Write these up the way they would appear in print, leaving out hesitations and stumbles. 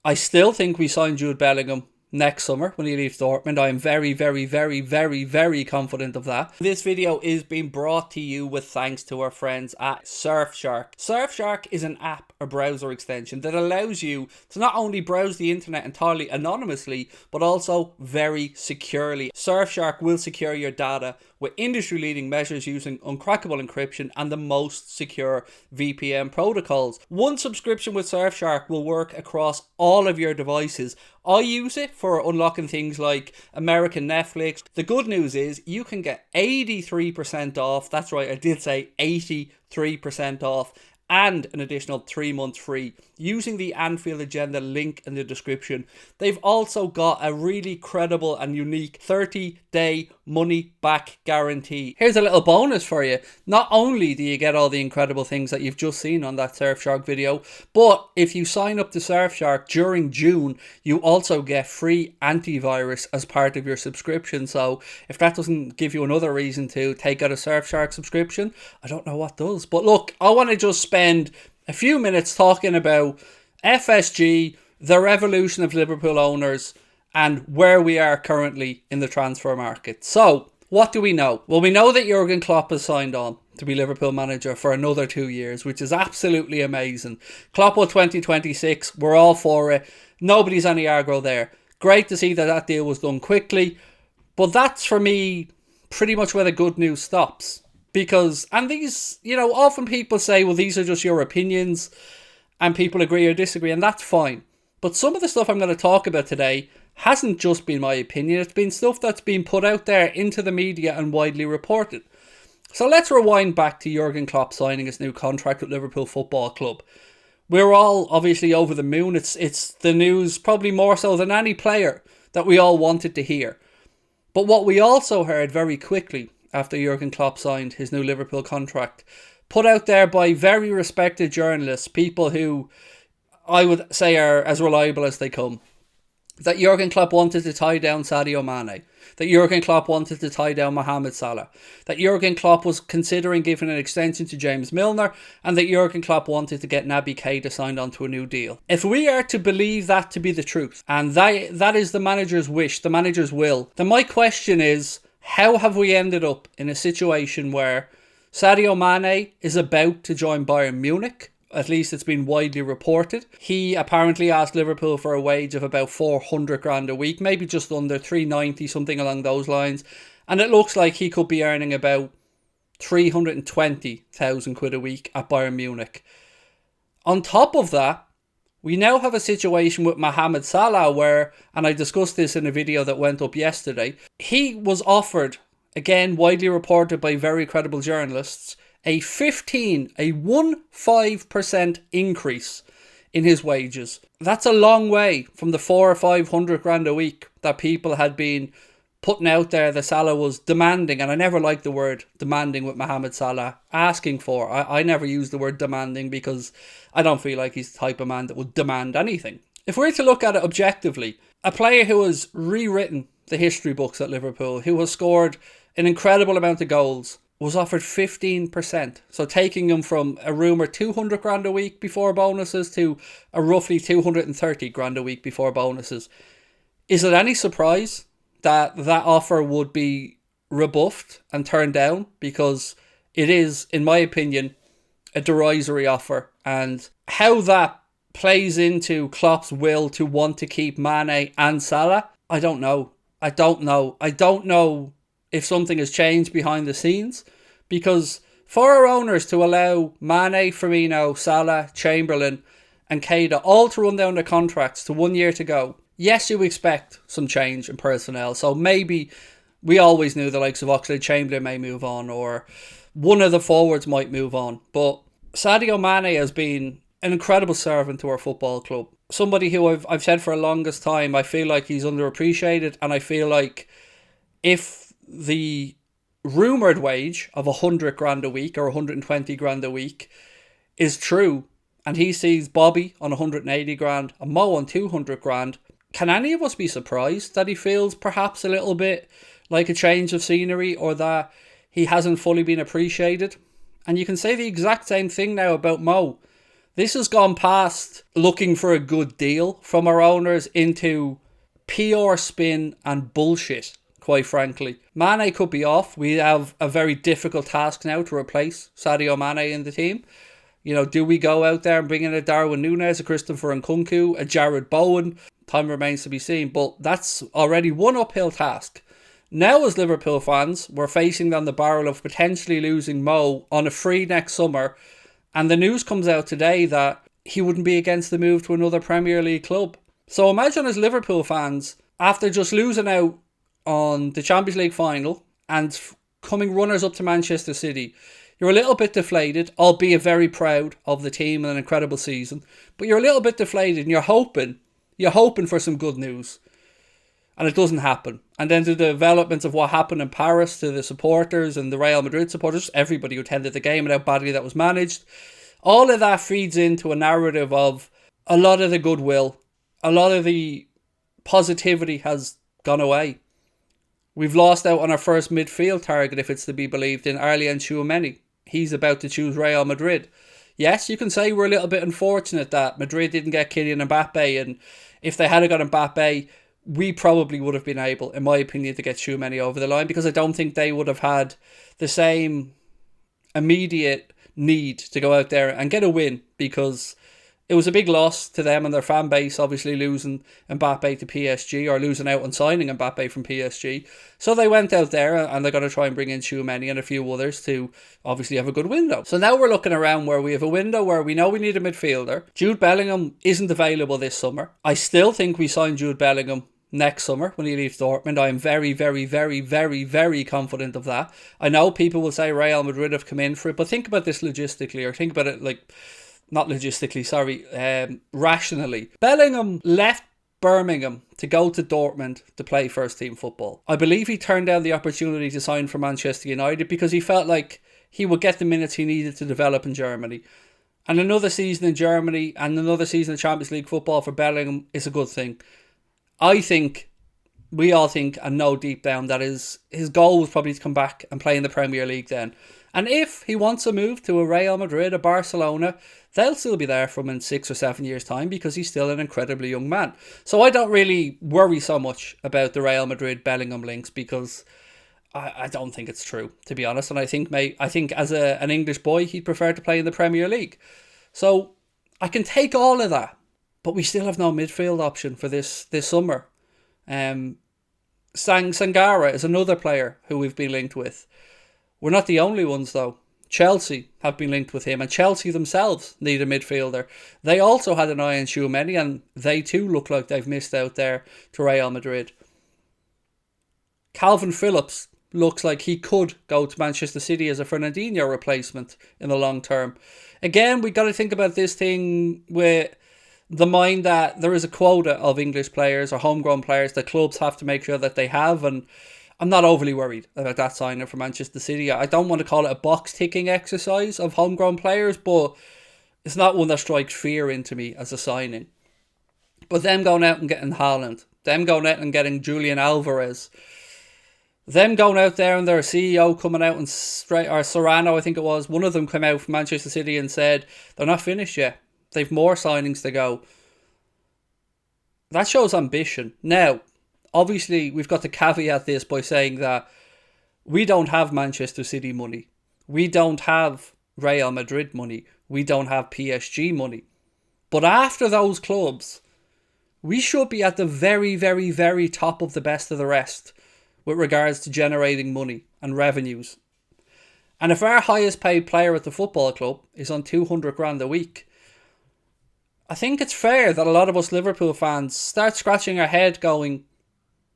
I still think we sign Jude Bellingham next summer when he leaves Dortmund. I am very, very, very, very, very confident of that. This video is being brought to you with thanks to our friends at Surfshark. Surfshark is an app or browser extension that allows you to not only browse the internet entirely anonymously, but also very securely. Surfshark will secure your data with industry-leading measures using uncrackable encryption and the most secure VPN protocols. One subscription with Surfshark will work across all of your devices. I use it for unlocking things like American Netflix. The good news is you can get 83% off. That's right, I did say 83% off. And an additional 3 months free using the Anfield Agenda link in the description. They've also got a really credible and unique 30-day money-back guarantee. Here's a little bonus for you. Not only do you get all the incredible things that you've just seen on that Surfshark video, but if you sign up to Surfshark during June, you also get free antivirus as part of your subscription. So if that doesn't give you another reason to take out a Surfshark subscription, I don't know what does. But look, I want to just spend a few minutes talking about FSG, the revolution of Liverpool owners, and where we are currently in the transfer market. So, what do we know? Well, we know that Jurgen Klopp has signed on to be Liverpool manager for another 2 years, which is absolutely amazing. Klopp 2026, we're all for it. Nobody's any aggro there. Great to see that that deal was done quickly. But that's, for me, pretty much where the good news stops. Because, and these, often people say, well, these are just your opinions, and people agree or disagree, and that's fine. But some of the stuff I'm going to talk about today hasn't just been my opinion. It's been stuff that's been put out there into the media and widely reported. So let's rewind back to Jurgen Klopp signing his new contract with Liverpool Football Club. We're all obviously over the moon. It's the news, probably more so than any player, that we all wanted to hear. But what we also heard very quickly after Jurgen Klopp signed his new Liverpool contract, put out there by very respected journalists, people who I would say are as reliable as they come, that Jurgen Klopp wanted to tie down Sadio Mane, that Jurgen Klopp wanted to tie down Mohamed Salah, that Jurgen Klopp was considering giving an extension to James Milner, and that Jurgen Klopp wanted to get Naby Keita signed onto a new deal. If we are to believe that to be the truth, and that is the manager's wish, the manager's will, then my question is, how have we ended up in a situation where Sadio Mane is about to join Bayern Munich? At least it's been widely reported. He apparently asked Liverpool for a wage of about 400 grand a week, maybe just under 390, something along those lines. And it looks like he could be earning about 320,000 quid a week at Bayern Munich. On top of that, we now have a situation with Mohamed Salah where, and I discussed this in a video that went up yesterday, he was offered, again widely reported by very credible journalists, a 15% increase in his wages. That's a long way from the 400 or 500 grand a week that people had been putting out there that Salah was demanding, and I never liked the word demanding with Mohamed Salah, asking for. I never use the word demanding because I don't feel like he's the type of man that would demand anything. If we're to look at it objectively, a player who has rewritten the history books at Liverpool, who has scored an incredible amount of goals, was offered 15%. So taking him from a rumoured 200 grand a week before bonuses to a roughly 230 grand a week before bonuses. Is it any surprise that that offer would be rebuffed and turned down? Because it is, in my opinion, a derisory offer. And how that plays into Klopp's will to want to keep Mane and Salah, I don't know. I don't know if something has changed behind the scenes. Because for our owners to allow Mane, Firmino, Salah, Chamberlain and Keita all to run down their contracts to 1 year to go, yes, you expect some change in personnel. So maybe we always knew the likes of Oxlade-Chamberlain may move on, or one of the forwards might move on. But Sadio Mane has been an incredible servant to our football club. Somebody who I've said for the longest time, I feel like he's underappreciated, and I feel like if the rumoured wage of 100 grand a week or 120 grand a week is true, and he sees Bobby on 180 grand and Mo on 200 grand, can any of us be surprised that he feels perhaps a little bit like a change of scenery, or that he hasn't fully been appreciated? And you can say the exact same thing now about Mo. This has gone past looking for a good deal from our owners into PR spin and bullshit, quite frankly. Mane could be off. We have a very difficult task now to replace Sadio Mane in the team. You know, do we go out there and bring in a Darwin Núñez, a Christopher Nkunku, a Jared Bowen? Time remains to be seen, but that's already one uphill task. Now, as Liverpool fans, we're facing down the barrel of potentially losing Mo on a free next summer, and the news comes out today that he wouldn't be against the move to another Premier League club. So imagine as Liverpool fans, after just losing out on the Champions League final and coming runners up to Manchester City, you're a little bit deflated, albeit very proud of the team and an incredible season. But you're a little bit deflated and you're hoping for some good news. And it doesn't happen. And then the developments of what happened in Paris to the supporters and the Real Madrid supporters, everybody who attended the game and how badly that was managed. All of that feeds into a narrative of a lot of the goodwill, a lot of the positivity has gone away. We've lost out on our first midfield target, if it's to be believed, in Arlian Tchouameni. He's about to choose Real Madrid. Yes, you can say we're a little bit unfortunate that Madrid didn't get Kylian Mbappe, and if they had got Mbappe, we probably would have been able, in my opinion, to get Tchouameni over the line, because I don't think they would have had the same immediate need to go out there and get a win, because it was a big loss to them and their fan base, obviously losing Mbappe to PSG, or losing out on signing Mbappe from PSG. So they went out there and they're going to try and bring in Tchouameni and a few others to obviously have a good window. So now we're looking around where we have a window where we know we need a midfielder. Jude Bellingham isn't available this summer. I still think we sign Jude Bellingham next summer when he leaves Dortmund. I am very, very, very, very, very confident of that. I know people will say Real Madrid have come in for it, but think about this logistically, or think about it like... not logistically, sorry, rationally. Bellingham left Birmingham to go to Dortmund to play first team football. I believe he turned down the opportunity to sign for Manchester United because he felt like he would get the minutes he needed to develop in Germany. And another season in Germany and another season of Champions League football for Bellingham is a good thing. I think, we all think and know deep down that his goal was probably to come back and play in the Premier League then. And if he wants to move to a Real Madrid, a Barcelona, they'll still be there for him in 6 or 7 years' time because he's still an incredibly young man. So I don't really worry so much about the Real Madrid Bellingham links because I don't think it's true, to be honest. And I think as an English boy, he'd prefer to play in the Premier League. So I can take all of that, but we still have no midfield option for this summer. Sangare is another player who we've been linked with. We're not the only ones though. Chelsea have been linked with him, and Chelsea themselves need a midfielder. They also had an eye on Tchouameni, and they too look like they've missed out there to Real Madrid. Calvin Phillips looks like he could go to Manchester City as a Fernandinho replacement in the long term. Again, we got to think about this thing with the mind that there is a quota of English players or homegrown players that clubs have to make sure that they have, and I'm not overly worried about that signing for Manchester City. I don't want to call it a box-ticking exercise of homegrown players, but it's not one that strikes fear into me as a signing. But them going out and getting Haaland, them going out and getting Julian Alvarez, them going out there and their CEO coming out and or Serrano, I think it was, one of them came out from Manchester City and said they're not finished yet. They've more signings to go. That shows ambition. Now, obviously, we've got to caveat this by saying that we don't have Manchester City money. We don't have Real Madrid money. We don't have PSG money. But after those clubs, we should be at the very, very, very top of the best of the rest with regards to generating money and revenues. And if our highest paid player at the football club is on 200 grand a week, I think it's fair that a lot of us Liverpool fans start scratching our head going,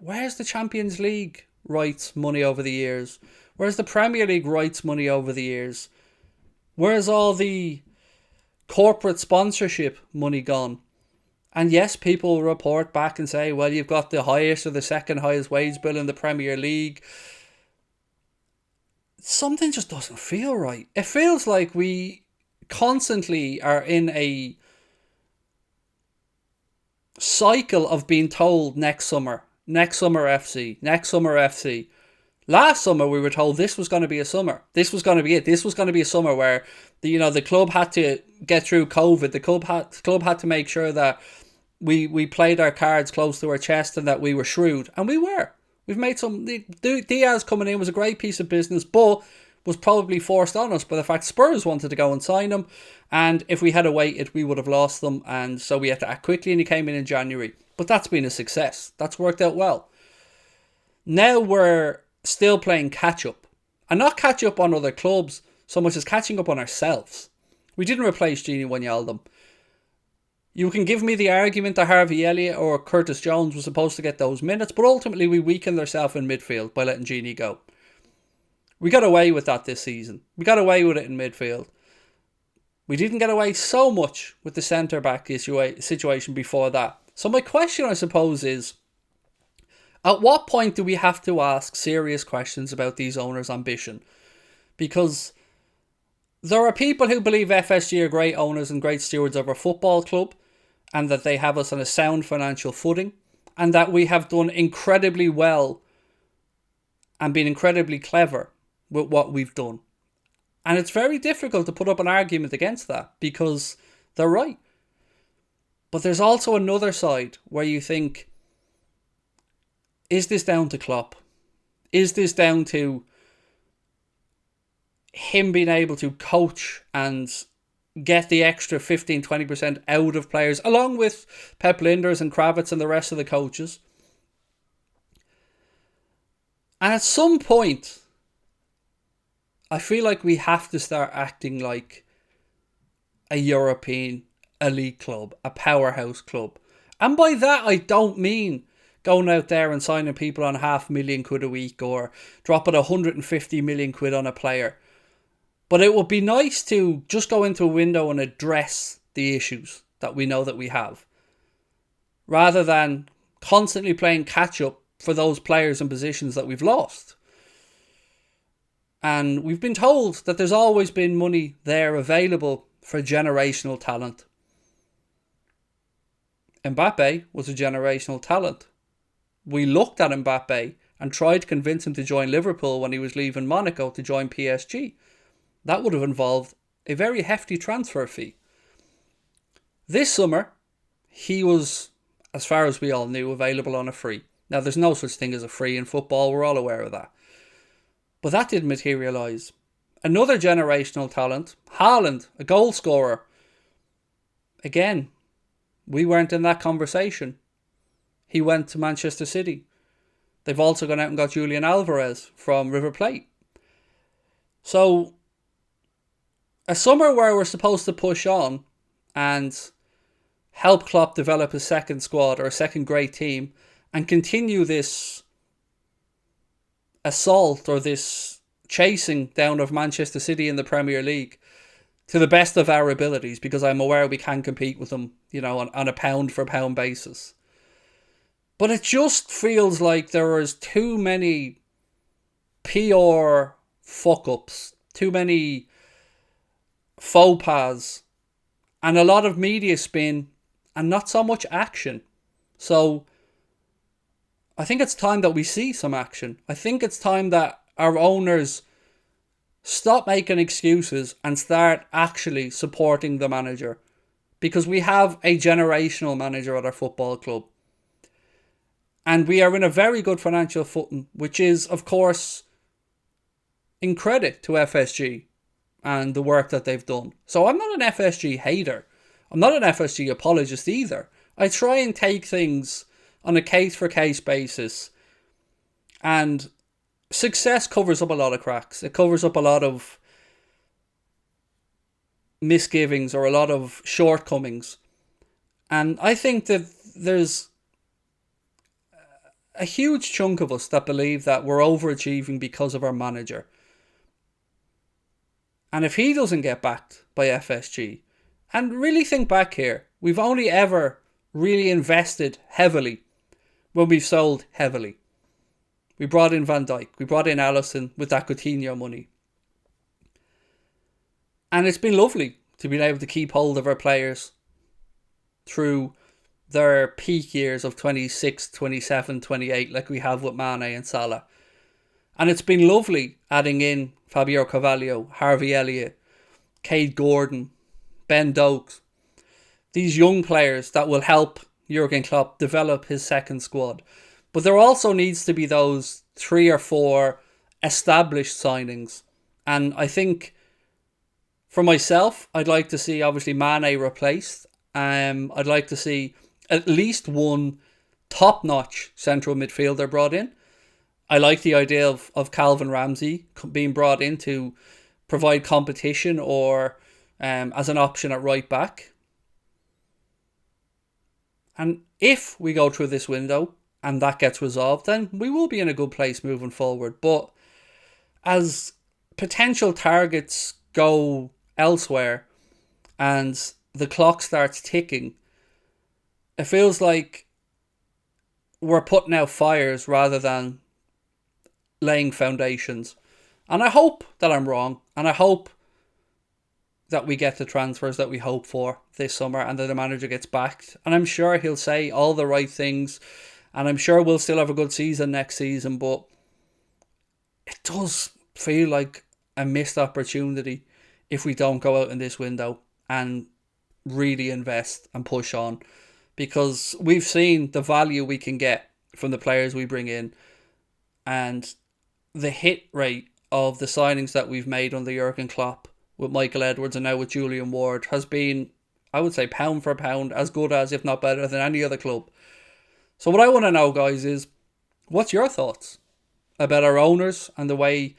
where's the Champions League rights money over the years? Where's the Premier League rights money over the years? Where's all the corporate sponsorship money gone? And yes, people will report back and say, well, you've got the highest or the second highest wage bill in the Premier League. Something just doesn't feel right. It feels like we constantly are in a cycle of being told next summer FC, next summer FC. Last summer, we were told this was going to be a summer. This was going to be it. This was going to be a summer where the club had to get through COVID. The club had to make sure that we played our cards close to our chest and that we were shrewd, and we were. We've made some. Diaz coming in was a great piece of business, but was probably forced on us by the fact Spurs wanted to go and sign him, and if we had waited, we would have lost them, and so we had to act quickly, and he came in January. But that's been a success. That's worked out well. Now we're still playing catch up, and not catch up on other clubs so much as catching up on ourselves. We didn't replace Gini Wijnaldum. You can give me the argument that Harvey Elliott or Curtis Jones was supposed to get those minutes, but ultimately we weakened ourselves in midfield by letting Gini go. We got away with that this season. We got away with it in midfield. We didn't get away so much with the centre-back situation before that. So my question, I suppose, is, at what point do we have to ask serious questions about these owners' ambition? Because there are people who believe FSG are great owners and great stewards of our football club, and that they have us on a sound financial footing, and that we have done incredibly well and been incredibly clever with what we've done. And it's very difficult to put up an argument against that, because they're right. But there's also another side where you think, is this down to Klopp? Is this down to him being able to coach and get the extra 15-20% out of players, along with Pep Linders and Kravitz and the rest of the coaches? And at some point, I feel like we have to start acting like a European elite club, a powerhouse club. And by that, I don't mean going out there and signing people on £500,000 a week or dropping 150 million quid on a player. But it would be nice to just go into a window and address the issues that we know that we have, rather than constantly playing catch up for those players and positions that we've lost. And we've been told that there's always been money there available for generational talent. Mbappe was a generational talent. We looked at Mbappe and tried to convince him to join Liverpool when he was leaving Monaco to join PSG. That would have involved a very hefty transfer fee. This summer, he was, as far as we all knew, available on a free. Now, there's no such thing as a free in football. We're all aware of that. But that didn't materialise. Another generational talent, Haaland, a goal scorer. Again, we weren't in that conversation. He went to Manchester City. They've also gone out and got Julian Alvarez from River Plate. So, a summer where we're supposed to push on and help Klopp develop a second squad or a second great team and continue this assault or this chasing down of Manchester City in the Premier League to the best of our abilities, because I'm aware we can compete with them, on a pound for pound basis. But it just feels like there is too many PR fuck-ups, too many faux pas, and a lot of media spin and not so much action. So I think it's time that we see some action. I think it's time that our owners stop making excuses and start actually supporting the manager, because we have a generational manager at our football club. And we are in a very good financial footing, which is, of course, in credit to FSG and the work that they've done. So I'm not an FSG hater. I'm not an FSG apologist either. I try and take things on a case-for-case basis. And success covers up a lot of cracks. It covers up a lot of misgivings or a lot of shortcomings. And I think that there's a huge chunk of us that believe that we're overachieving because of our manager. And if he doesn't get backed by FSG, and really think back here, we've only ever really invested heavily when we've sold heavily. We brought in Van Dijk, we brought in Alisson with that Coutinho money. And it's been lovely to be able to keep hold of our players through their peak years of 26, 27, 28, like we have with Mane and Salah. And it's been lovely adding in Fabio Carvalho, Harvey Elliott, Cade Gordon, Ben Dokes. These young players that will help Jurgen Klopp develop his second squad. But there also needs to be those 3 or 4 established signings. And I think for myself, I'd like to see obviously Mane replaced. I'd like to see at least one top-notch central midfielder brought in. I like the idea of Calvin Ramsey being brought in to provide competition or as an option at right back. And if we go through this window and that gets resolved, then we will be in a good place moving forward. But as potential targets go elsewhere and the clock starts ticking, it feels like we're putting out fires rather than laying foundations. And I hope that I'm wrong. And I hope that we get the transfers that we hope for this summer and that the manager gets backed. And I'm sure he'll say all the right things. And I'm sure we'll still have a good season next season. But it does feel like a missed opportunity if we don't go out in this window and really invest and push on. Because we've seen the value we can get from the players we bring in. And the hit rate of the signings that we've made under Jurgen Klopp with Michael Edwards and now with Julian Ward has been, I would say, pound for pound, as good as, if not better than any other club. So what I want to know, guys, is what's your thoughts about our owners and the way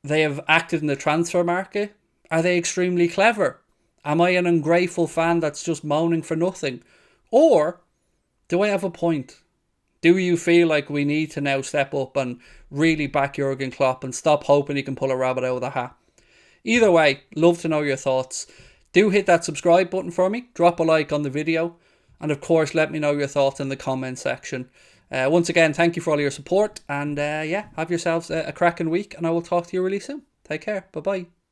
they have acted in the transfer market? Are they extremely clever? Am I an ungrateful fan that's just moaning for nothing? Or do I have a point? Do you feel like we need to now step up and really back Jurgen Klopp and stop hoping he can pull a rabbit out of the hat? Either way, love to know your thoughts. Do hit that subscribe button for me. Drop a like on the video. And of course, let me know your thoughts in the comment section. Once again, thank you for all your support. And yeah, have yourselves a cracking week. And I will talk to you really soon. Take care. Bye-bye.